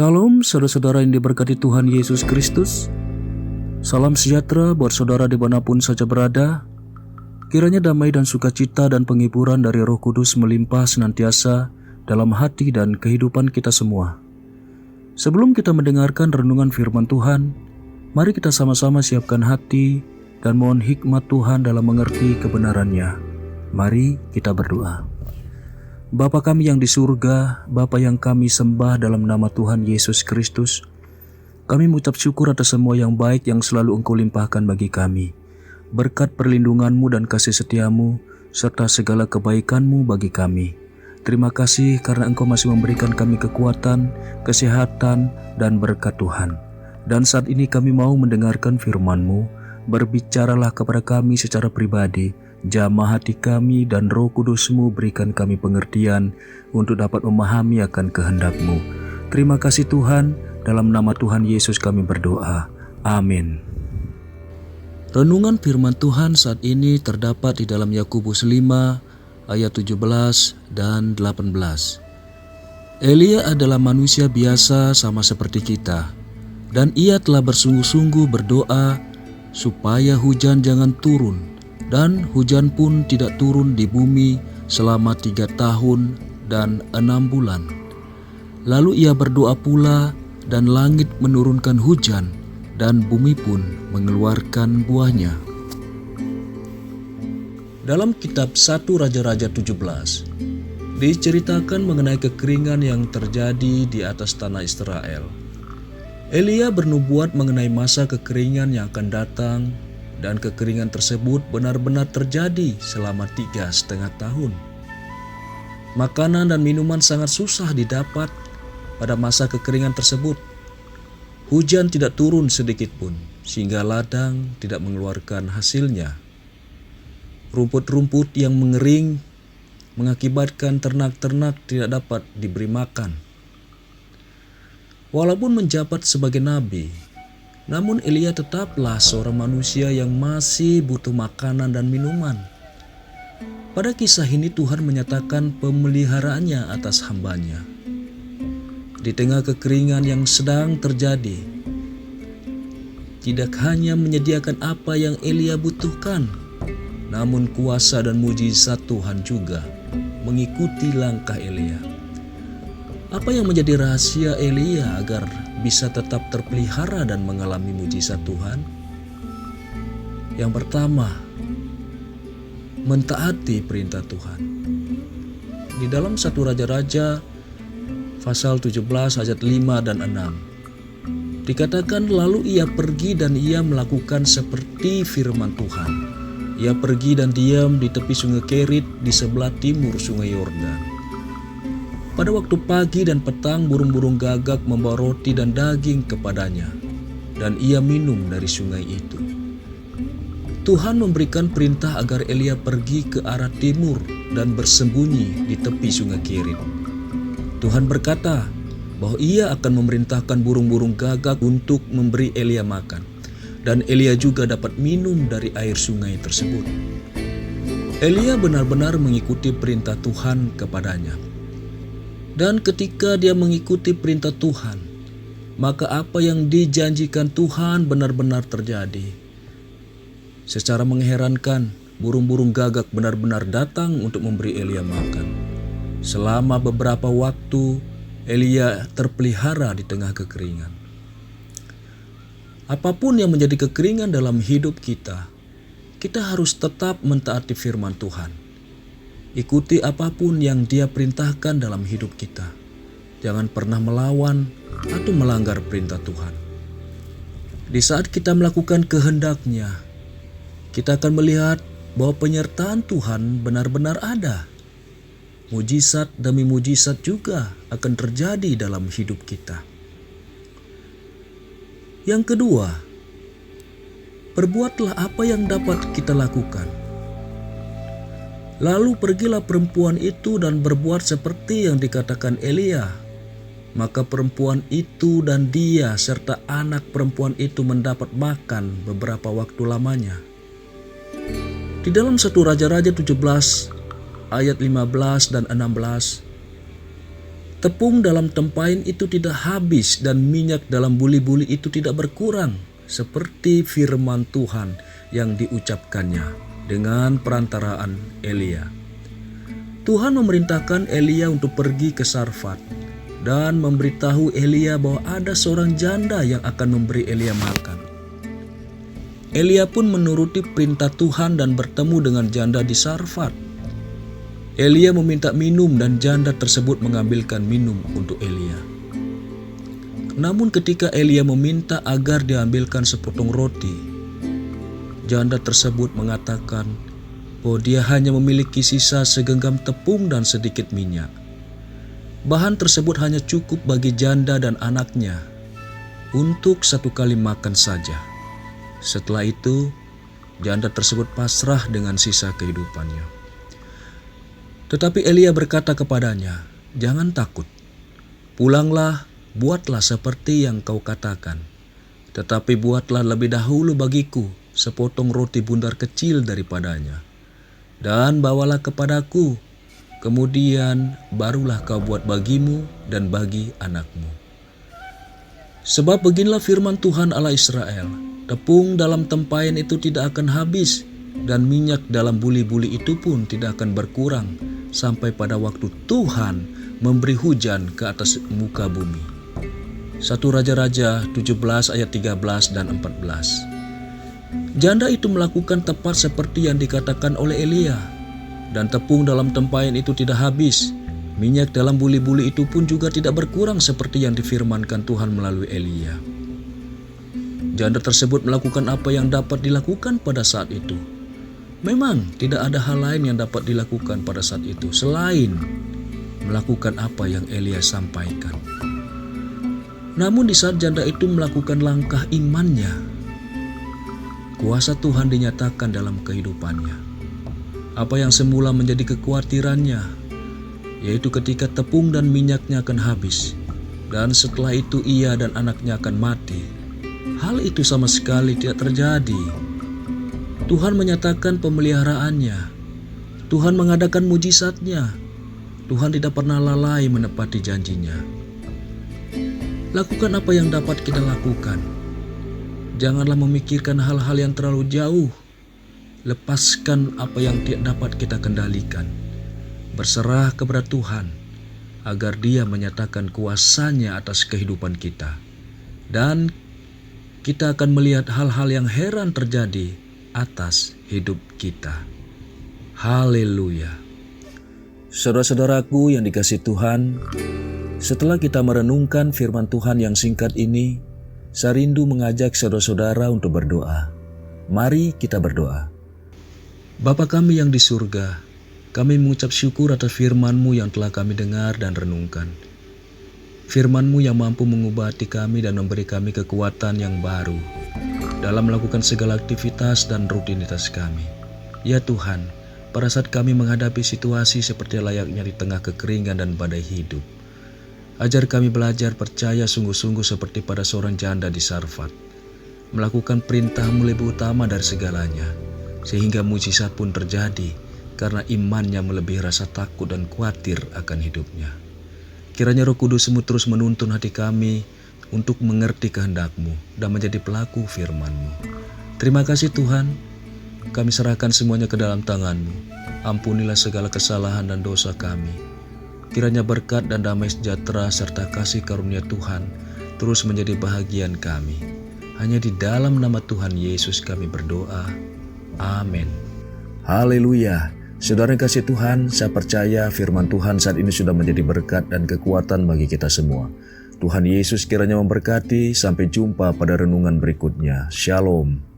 Salam saudara-saudara yang diberkati Tuhan Yesus Kristus. Salam sejahtera buat saudara dimanapun saja berada. Kiranya damai dan sukacita dan penghiburan dari Roh Kudus melimpah senantiasa dalam hati dan kehidupan kita semua. Sebelum kita mendengarkan renungan firman Tuhan, mari kita sama-sama siapkan hati dan mohon hikmat Tuhan dalam mengerti kebenarannya. Mari kita berdoa. Bapa kami yang di surga, Bapa yang kami sembah dalam nama Tuhan Yesus Kristus, kami mengucap syukur atas semua yang baik yang selalu Engkau limpahkan bagi kami. Berkat perlindungan-Mu dan kasih setia-Mu, serta segala kebaikan-Mu bagi kami. Terima kasih karena Engkau masih memberikan kami kekuatan, kesehatan, dan berkat Tuhan. Dan saat ini kami mau mendengarkan firman-Mu, berbicaralah kepada kami secara pribadi, jamah hati kami dan Roh Kudus-Mu berikan kami pengertian untuk dapat memahami akan kehendak-Mu. Terima kasih Tuhan, dalam nama Tuhan Yesus kami berdoa. Amin. Renungan firman Tuhan saat ini terdapat di dalam Yakobus 5 ayat 17 dan 18. Elia adalah manusia biasa sama seperti kita, dan ia telah bersungguh-sungguh berdoa supaya hujan jangan turun, dan hujan pun tidak turun di bumi selama 3 tahun dan 6 bulan. Lalu ia berdoa pula, dan langit menurunkan hujan, dan bumi pun mengeluarkan buahnya. Dalam kitab 1 Raja-Raja 17, diceritakan mengenai kekeringan yang terjadi di atas tanah Israel. Elia bernubuat mengenai masa kekeringan yang akan datang, dan kekeringan tersebut benar-benar terjadi selama 3,5 tahun. Makanan dan minuman sangat susah didapat pada masa kekeringan tersebut. Hujan tidak turun sedikit pun, sehingga ladang tidak mengeluarkan hasilnya. Rumput-rumput yang mengering mengakibatkan ternak-ternak tidak dapat diberi makan. Walaupun menjabat sebagai nabi, namun Elia tetaplah seorang manusia yang masih butuh makanan dan minuman. Pada kisah ini Tuhan menyatakan pemeliharaannya atas hambanya. Di tengah kekeringan yang sedang terjadi, tidak hanya menyediakan apa yang Elia butuhkan, namun kuasa dan mujizat Tuhan juga mengikuti langkah Elia. Apa yang menjadi rahasia Elia agar bisa tetap terpelihara dan mengalami mujizat Tuhan? Yang pertama, mentaati perintah Tuhan. Di dalam 1 Raja-Raja pasal 17 ayat 5 dan 6 dikatakan, lalu ia pergi dan ia melakukan seperti firman Tuhan. Ia pergi dan diam di tepi sungai Kerit di sebelah timur sungai Yordan. Pada waktu pagi dan petang burung-burung gagak membawa roti dan daging kepadanya, dan ia minum dari sungai itu. Tuhan memberikan perintah agar Elia pergi ke arah timur dan bersembunyi di tepi sungai Kerit. Tuhan berkata bahwa ia akan memerintahkan burung-burung gagak untuk memberi Elia makan, dan Elia juga dapat minum dari air sungai tersebut. Elia benar-benar mengikuti perintah Tuhan kepadanya. Dan ketika dia mengikuti perintah Tuhan, maka apa yang dijanjikan Tuhan benar-benar terjadi. Secara mengherankan, burung-burung gagak benar-benar datang untuk memberi Elia makan. Selama beberapa waktu, Elia terpelihara di tengah kekeringan. Apapun yang menjadi kekeringan dalam hidup kita, kita harus tetap mentaati firman Tuhan. Ikuti apapun yang Dia perintahkan dalam hidup kita. Jangan pernah melawan atau melanggar perintah Tuhan. Di saat kita melakukan kehendak-Nya, kita akan melihat bahwa penyertaan Tuhan benar-benar ada. Mujizat demi mujizat juga akan terjadi dalam hidup kita. Yang kedua, perbuatlah apa yang dapat kita lakukan. Lalu pergilah perempuan itu dan berbuat seperti yang dikatakan Elia. Maka perempuan itu dan dia serta anak perempuan itu mendapat makan beberapa waktu lamanya. Di dalam 1 Raja-Raja 17 ayat 15 dan 16 Tepung dalam tempain itu tidak habis dan minyak dalam buli-buli itu tidak berkurang, seperti firman Tuhan yang diucapkannya dengan perantaraan Elia. Tuhan memerintahkan Elia untuk pergi ke Sarfat dan memberitahu Elia bahwa ada seorang janda yang akan memberi Elia makan. Elia pun menuruti perintah Tuhan dan bertemu dengan janda di Sarfat. Elia meminta minum dan janda tersebut mengambilkan minum untuk Elia. Namun ketika Elia meminta agar diambilkan sepotong roti, janda tersebut mengatakan bahwa dia hanya memiliki sisa segenggam tepung dan sedikit minyak. Bahan tersebut hanya cukup bagi janda dan anaknya untuk 1 kali makan saja. Setelah itu, janda tersebut pasrah dengan sisa kehidupannya. Tetapi Elia berkata kepadanya, "Jangan takut, pulanglah, buatlah seperti yang kau katakan. Tetapi buatlah lebih dahulu bagiku sepotong roti bundar kecil daripadanya, dan bawalah kepadaku, kemudian barulah kau buat bagimu dan bagi anakmu. Sebab beginilah firman Tuhan Allah Israel, tepung dalam tempayan itu tidak akan habis, dan minyak dalam buli-buli itu pun tidak akan berkurang, sampai pada waktu Tuhan memberi hujan ke atas muka bumi." 1 Raja-Raja 17 ayat 13 dan 14. Janda itu melakukan tepat seperti yang dikatakan oleh Elia, dan tepung dalam tempayan itu tidak habis, minyak dalam buli-buli itu pun juga tidak berkurang seperti yang difirmankan Tuhan melalui Elia. Janda tersebut melakukan apa yang dapat dilakukan pada saat itu. Memang tidak ada hal lain yang dapat dilakukan pada saat itu selain melakukan apa yang Elia sampaikan. Namun di saat janda itu melakukan langkah imannya, kuasa Tuhan dinyatakan dalam kehidupannya. Apa yang semula menjadi kekhawatirannya, yaitu ketika tepung dan minyaknya akan habis, dan setelah itu ia dan anaknya akan mati, hal itu sama sekali tidak terjadi. Tuhan menyatakan pemeliharaannya. Tuhan mengadakan mujizatnya. Tuhan tidak pernah lalai menepati janjinya. Lakukan apa yang dapat kita lakukan. Janganlah memikirkan hal-hal yang terlalu jauh. Lepaskan apa yang tidak dapat kita kendalikan. Berserah kepada Tuhan agar Dia menyatakan kuasa-Nya atas kehidupan kita. Dan kita akan melihat hal-hal yang heran terjadi atas hidup kita. Haleluya. Saudara-saudaraku yang dikasihi Tuhan, setelah kita merenungkan firman Tuhan yang singkat ini, saya rindu mengajak saudara-saudara untuk berdoa. Mari kita berdoa. Bapa kami yang di surga, kami mengucap syukur atas firman-Mu yang telah kami dengar dan renungkan. Firman-Mu yang mampu mengubah hati kami dan memberi kami kekuatan yang baru dalam melakukan segala aktivitas dan rutinitas kami. Ya Tuhan, pada saat kami menghadapi situasi seperti layaknya di tengah kekeringan dan badai hidup, ajar kami belajar percaya sungguh-sungguh seperti pada seorang janda di Sarfat, melakukan perintah-Mu lebih utama dari segalanya, sehingga mujizat pun terjadi karena imannya melebihi rasa takut dan khawatir akan hidupnya. Kiranya Roh Kudus-Mu terus menuntun hati kami untuk mengerti kehendak-Mu dan menjadi pelaku firman-Mu. Terima kasih Tuhan, kami serahkan semuanya ke dalam tangan-Mu. Ampunilah segala kesalahan dan dosa kami. Kiranya berkat dan damai sejahtera serta kasih karunia Tuhan terus menjadi bahagian kami. Hanya di dalam nama Tuhan Yesus kami berdoa. Amin. Haleluya. Saudara yang kasih Tuhan, saya percaya firman Tuhan saat ini sudah menjadi berkat dan kekuatan bagi kita semua. Tuhan Yesus kiranya memberkati. Sampai jumpa pada renungan berikutnya. Shalom.